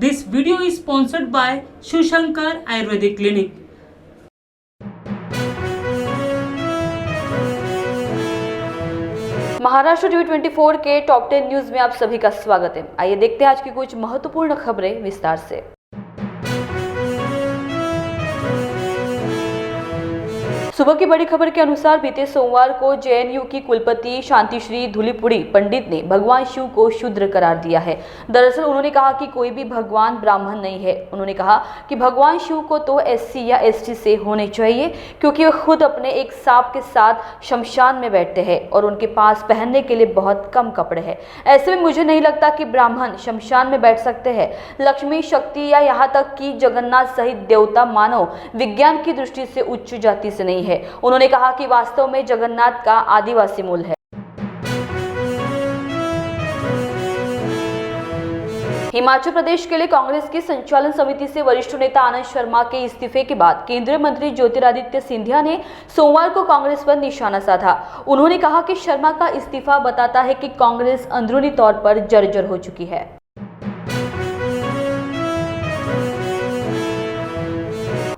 This video is sponsored by Shushankar Ayurvedic Clinic. Maharashtra G24 के top 10 news में आप सभी का स्वागत है। आइए देखते हैं आज की कुछ महत्वपूर्ण खबरें विस्तार से। सुबह की बड़ी खबर के अनुसार बीते सोमवार को जेएनयू की कुलपति शांतिश्री धुलीपुड़ी पंडित ने भगवान शिव को शूद्र करार दिया है। दरअसल उन्होंने कहा कि कोई भी भगवान ब्राह्मण नहीं है। उन्होंने कहा कि भगवान शिव को तो एससी या एसटी से होने चाहिए, क्योंकि वे खुद अपने एक सांप के साथ शमशान में बैठते हैं और उनके पास पहनने के लिए बहुत कम कपड़े हैं। ऐसे में मुझे नहीं लगता कि ब्राह्मण शमशान में बैठ सकते हैं। लक्ष्मी, शक्ति या यहाँ तक कि जगन्नाथ सहित देवता मानव विज्ञान की दृष्टि से उच्च जाति से नहीं है। उन्होंने कहा कि वास्तव में जगन्नाथ का आदिवासी मूल है। हिमाचल प्रदेश के लिए कांग्रेस की संचालन समिति से वरिष्ठ नेता आनंद शर्मा के इस्तीफे के बाद केंद्रीय मंत्री ज्योतिरादित्य सिंधिया ने सोमवार को कांग्रेस पर निशाना साधा। उन्होंने कहा कि शर्मा का इस्तीफा बताता है कि कांग्रेस अंदरूनी तौर पर जर्जर हो चुकी है।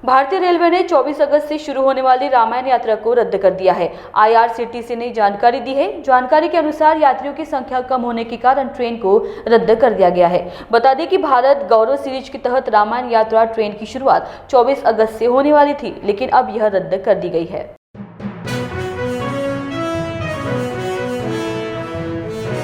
भारतीय रेलवे ने 24 अगस्त से शुरू होने वाली रामायण यात्रा को रद्द कर दिया है। आईआरसीटीसी ने जानकारी दी है। जानकारी के अनुसार यात्रियों की संख्या कम होने के कारण ट्रेन को रद्द कर दिया गया है। बता दें कि भारत गौरव सीरीज के तहत रामायण यात्रा ट्रेन की शुरुआत 24 अगस्त से होने वाली थी, लेकिन अब यह रद्द कर दी गई है।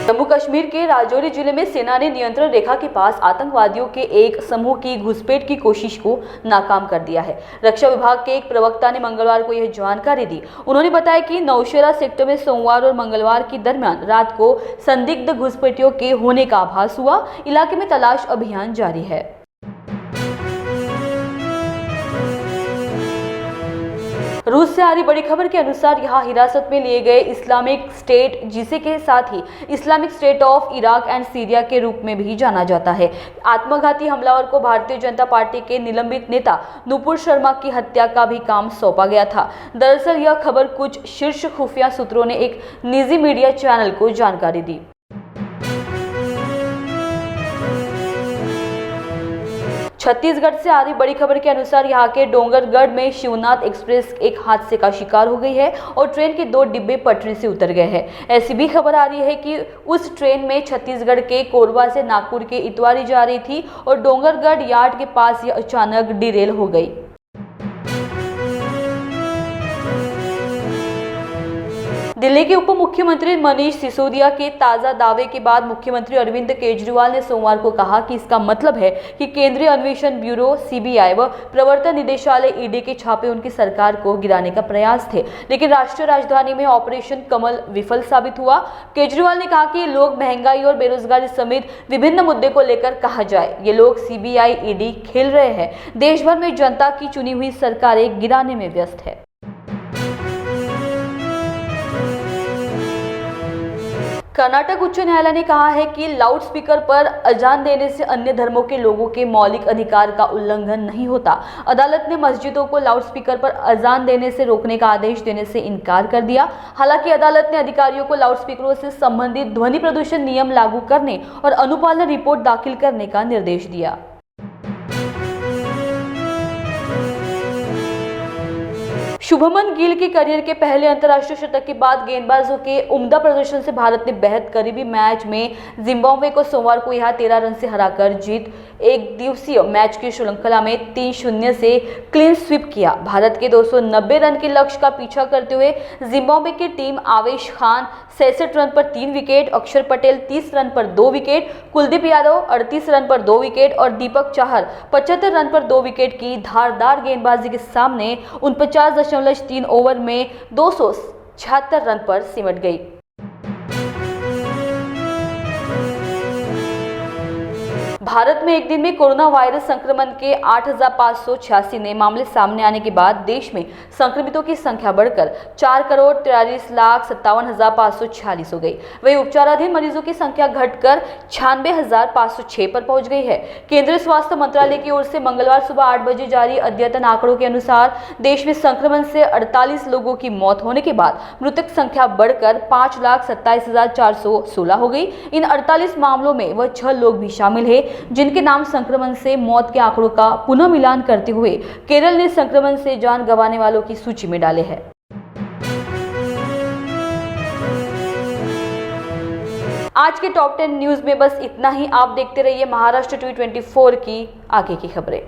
जम्मू कश्मीर के राजौरी जिले में सेना ने नियंत्रण रेखा के पास आतंकवादियों के एक समूह की घुसपैठ की कोशिश को नाकाम कर दिया है। रक्षा विभाग के एक प्रवक्ता ने मंगलवार को यह जानकारी दी। उन्होंने बताया कि नौशेरा सेक्टर में सोमवार और मंगलवार के दरमियान रात को संदिग्ध घुसपैठियों के होने का आभास हुआ। इलाके में तलाश अभियान जारी है। रूस से आ रही बड़ी खबर के अनुसार यहाँ हिरासत में लिए गए इस्लामिक स्टेट, जिसे के साथ ही Islamic State of Iraq and Syria के रूप में भी जाना जाता है, आत्मघाती हमलावर को भारतीय जनता पार्टी के निलंबित नेता नुपुर शर्मा की हत्या का भी काम सौंपा गया था। दरअसल यह खबर कुछ शीर्ष खुफिया सूत्रों ने एक निजी मीडिया चैनल को जानकारी दी। छत्तीसगढ़ से आ रही बड़ी खबर के अनुसार यहाँ के डोंगरगढ़ में शिवनाथ एक्सप्रेस एक हादसे का शिकार हो गई है और ट्रेन के 2 डिब्बे पटरी से उतर गए हैं। ऐसी भी खबर आ रही है कि उस ट्रेन में छत्तीसगढ़ के कोरबा से नागपुर के इतवारी जा रही थी और डोंगरगढ़ यार्ड के पास यह अचानक डिरेल हो गई। दिल्ली के उप मुख्यमंत्री मनीष सिसोदिया के ताजा दावे के बाद मुख्यमंत्री अरविंद केजरीवाल ने सोमवार को कहा कि इसका मतलब है कि केंद्रीय अन्वेषण ब्यूरो सीबीआई व प्रवर्तन निदेशालय ईडी के छापे उनकी सरकार को गिराने का प्रयास थे, लेकिन राष्ट्रीय राजधानी में ऑपरेशन कमल विफल साबित हुआ। केजरीवाल ने कहा कि लोग महंगाई और बेरोजगारी समेत विभिन्न मुद्दे को लेकर कहा जाए, ये लोग सीबीआई ईडी खेल रहे हैं। देश भर में जनता की चुनी हुई सरकारें गिराने में व्यस्त है। कर्नाटक उच्च न्यायालय ने कहा है कि लाउडस्पीकर पर अजान देने से अन्य धर्मों के लोगों के मौलिक अधिकार का उल्लंघन नहीं होता। अदालत ने मस्जिदों को लाउडस्पीकर पर अजान देने से रोकने का आदेश देने से इनकार कर दिया। हालांकि अदालत ने अधिकारियों को लाउडस्पीकरों से संबंधित ध्वनि प्रदूषण नियम लागू करने और अनुपालन रिपोर्ट दाखिल करने का निर्देश दिया। शुभमन गिल के करियर के पहले अंतर्राष्ट्रीय शतक के बाद गेंदबाजों के उम्दा प्रदर्शन से भारत ने बेहद करीबी मैच में जिम्बाब्वे को सोमवार को यहाँ 13 रन से हराकर जीत एक दिवसीय मैच की श्रृंखला में 3-0 से क्लीन स्वीप किया। भारत के 290 रन के लक्ष्य का पीछा करते हुए जिम्बाब्वे की टीम आवेश खान 66 रन पर 3 विकेट, अक्षर पटेल 30 रन पर 2 विकेट, कुलदीप यादव 38 रन पर 2 विकेट और दीपक चाहर 75 रन पर 2 विकेट की धारदार गेंदबाजी के सामने 49.3 ओवर में 276 रन पर सिमट गई। भारत में एक दिन में कोरोना वायरस संक्रमण के 8,586 नए मामले सामने आने के बाद देश में संक्रमितों की संख्या बढ़कर 4,43,57,546 हो गई। वहीं उपचाराधीन मरीजों की संख्या घटकर 96,506 पर पहुंच गई है। केंद्रीय स्वास्थ्य मंत्रालय की ओर से मंगलवार सुबह 8 बजे जारी अद्यतन आंकड़ों के अनुसार देश में संक्रमण से 48 लोगों की मौत होने के बाद मृतक संख्या बढ़कर 5,27,416 हो गई। इन 48 मामलों में वह 6 लोग भी शामिल है जिनके नाम संक्रमण से मौत के आंकड़ों का पुनः मिलान करते हुए केरल ने संक्रमण से जान गंवाने वालों की सूची में डाले हैं। आज के टॉप 10 न्यूज में बस इतना ही। आप देखते रहिए महाराष्ट्र 224 की आगे की खबरें।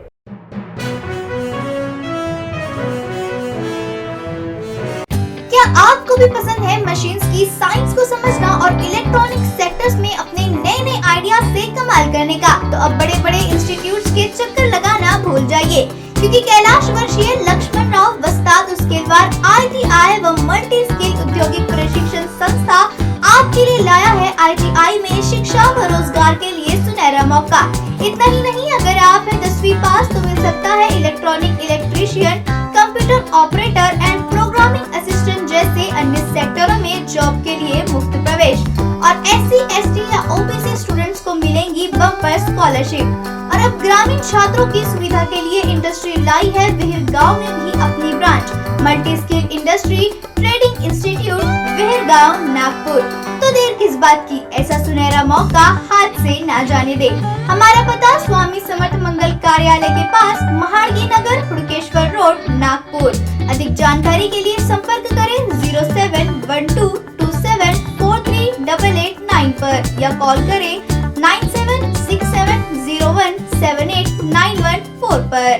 क्या आपको भी पसंद है मशीन्स की साइंस को समझना और इलेक्ट्रॉनिक सेक्टर्स में अपने नए नए आइडियाज से कमाल करने का? तो अब बड़े बड़े इंस्टीट्यूट्स के चक्कर लगाना भूल जाइए, क्योंकि कैलाश वर्षीय लक्ष्मण राव वस्ताद उसके द्वार ITI व मल्टी स्किल औद्योगिक प्रशिक्षण संस्था आपके लिए लाया है ITI में शिक्षा व रोजगार के लिए सुनहरा मौका। इतना ही नहीं, अगर आप हैं 10वीं पास तो मिल सकता है electronic electrician, computer operator and programming assistant जैसे अन्य सेक्टरों में जॉब के लिए मुफ्त प्रवेश। और SC, ST या OBC स्टूडेंट्स को मिलेंगी बम्पर स्कॉलरशिप। और अब ग्रामीण छात्रों की सुविधा के लिए इंडस्ट्री लाई है विहिरगांव में भी अपनी branch, multi skill industry trading institute Vihirgaon Nagpur. तो देर किस बात की, ऐसा सुनहरा मौका हाथ से ना जाने दे। हमारा पता स्वामी समर्थ मंगल कार्यालय के पास, महाड़गी नगर, हुड़केश्वर रोड, नागपुर। अधिक जानकारी के लिए संपर्क करें 071227438889 पर या कॉल करें 9767017891 पर।